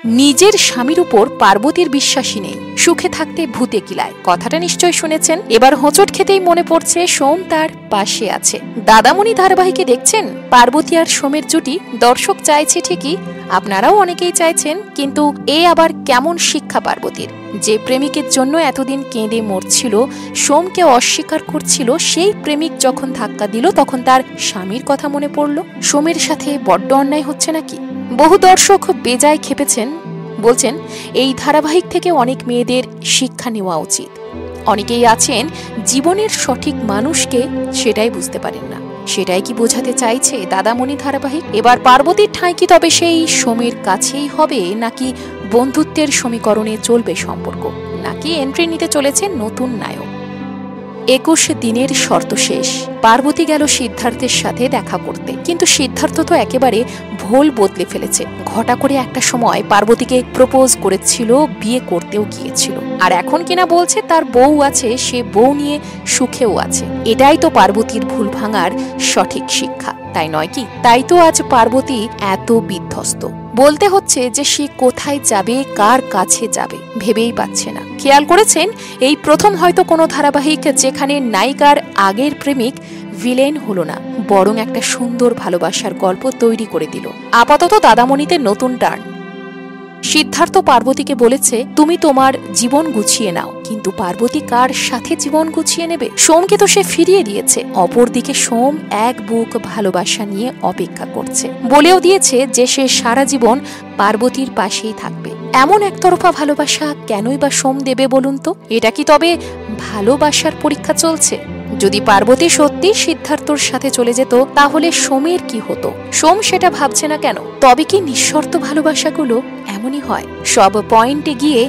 নিজের স্বামীর উপর পার্বতীর বিশ্বাসী নেই, সুখে থাকতে ভূতে কিলায়। কথাটা নিশ্চয় শুনেছেন। এবার হোঁচট খেতেই মনে পড়ছে সোম তার পাশে আছে। দাদামণি ধারাবাহিকে দেখছেন পার্বতী আর সোমের জুটি দর্শক চাইছে ঠিকই, আপনারাও অনেকেই চাইছেন, কিন্তু এ আবার কেমন শিক্ষা পার্বতীর? যে প্রেমিকের জন্য এতদিন কেঁদে মরছিল, সোমকে অস্বীকার করছিল, সেই প্রেমিক যখন ধাক্কা দিল তখন তার স্বামীর কথা মনে পড়ল। সোমের সাথে বড্ড অন্যায় হচ্ছে নাকি? বহু দর্শক বেজায় খেপেছেন, বলছেন এই ধারাবাহিক থেকে অনেক মেয়েদের শিক্ষা নেওয়া উচিত। অনেকেই আছেন জীবনের সঠিক মানুষকে সেটাই বুঝতে পারেন না। সেটাই কি বোঝাতে চাইছে দাদামণি ধারাবাহিক? এবার পার্বতীর ঠাঁই কি তবে সেই সোমের কাছেই হবে, নাকি বন্ধুত্বের সমীকরণে চলবে সম্পর্ক, নাকি এন্ট্রি নিতে চলেছে নতুন নায়ক? 21 দিনের শর্ত শেষ। পার্বতী গেল সিদ্ধার্থের সাথে দেখা করতে, কিন্তু সিদ্ধার্থ তো একেবারে ভোল বদলে ফেলেছে। ঘটা করে একটা সময় পার্বতীকে প্রপোজ করেছিল, বিয়ে করতেও গিয়েছিল, আর এখন কিনা বলছে তার বউ আছে, সে বউ নিয়ে সুখেও আছে। এটাই তো পার্বতীর ভুল ভাঙার সঠিক শিক্ষা, তাই নয় কি? তাই তো আজ পার্বতী এত বিধ্বস্ত। বলতে হচ্ছে যে সে কোথায় যাবে, কার কাছে যাবে ভেবেই পাচ্ছে না। খেয়াল করেছেন এই প্রথম হয়তো কোনো ধারাবাহিক যেখানে নায়িকার আগের প্রেমিক ভিলেন হলো না, বরং একটা সুন্দর ভালোবাসার গল্প তৈরি করে দিল। আপাতত দাদামণিতে নতুন টার্ন। সিদ্ধার্থ পার্বতীকে বলেছে তুমি তোমার জীবন গুছিয়ে নাও, কিন্তু পার্বতী কার সাথে জীবন গুছিয়ে নেবে? সোমকে তো সে ফিরিয়ে দিয়েছে। অপরদিকে সোম এক বুক ভালোবাসা নিয়ে অপেক্ষা করছে, বলেও দিয়েছে যে সে সারা জীবন পার্বতীর পাশেই থাকবে। এমন একতরফা ভালোবাসা কেনই বা সোম দেবে বলুন তো? এটা কি তবে ভালোবাসার পরীক্ষা চলছে? যদি পার্বতী সত্যি সিদ্ধার্থর সাথে চলে যেত তাহলে সোমের কি হতো? সোম সেটা ভাবছে না কেন? তবে কি নিঃশর্ত ভালোবাসাগুলো এমনই হয়, সব পয়েন্টে গিয়ে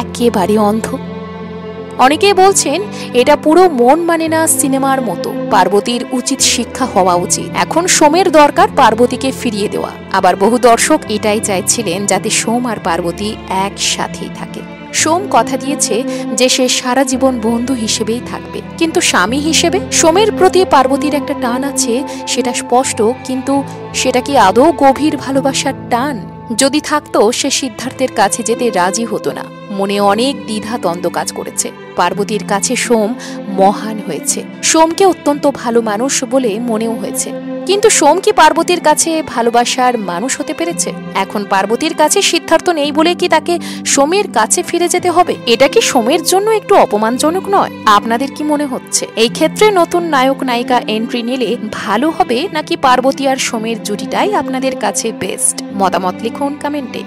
একেবারে অন্ধ? অনেকেই বলছেন এটা পুরো মন মানে না সিনেমার মতো। পার্বতীর উচিত শিক্ষা হওয়া উচিত। এখন সোমের দরকার পার্বতীকে ফিরিয়ে দেওয়া। আবার বহু দর্শক এটাই চাইছিলেন যাতে সোম আর পার্বতী একসাথেই থাকে। সোম কথা দিয়েছে যে সে সারা জীবন বন্ধু হিসেবেই থাকবে, কিন্তু স্বামী হিসেবে সোমের প্রতি পার্বতীর একটা টান আছে, সেটা স্পষ্ট, কিন্তু সেটা কি আদৌ গভীর ভালোবাসার টান? যদি থাকতো সে সিদ্ধার্থের কাছে যেতে রাজি হতো না। মনে অনেক দ্বিধা দ্বন্দ্ব কাজ করেছে। পার্বতীর কাছে সোম মহান হয়েছে, সোমকে অত্যন্ত ভালো মানুষ বলে মনেও হয়েছে, কিন্তু সোম কি পার্বতীর কাছে ভালোবাসার মানুষ হতে পেরেছে? এখন পার্বতীর কাছে সিদ্ধার্থ নেই বলে কি তাকে সোমের কাছে ফিরে যেতে হবে? এটা কি সোমের জন্য একটু অপমানজনক নয়? আপনাদের কি মনে হচ্ছে এই ক্ষেত্রে নতুন নায়ক নায়িকা এন্ট্রি নিলে ভালো হবে, নাকি পার্বতী আর সোমের জুটিটাই আপনাদের কাছে বেস্ট? মতামত লিখুন কমেন্টে।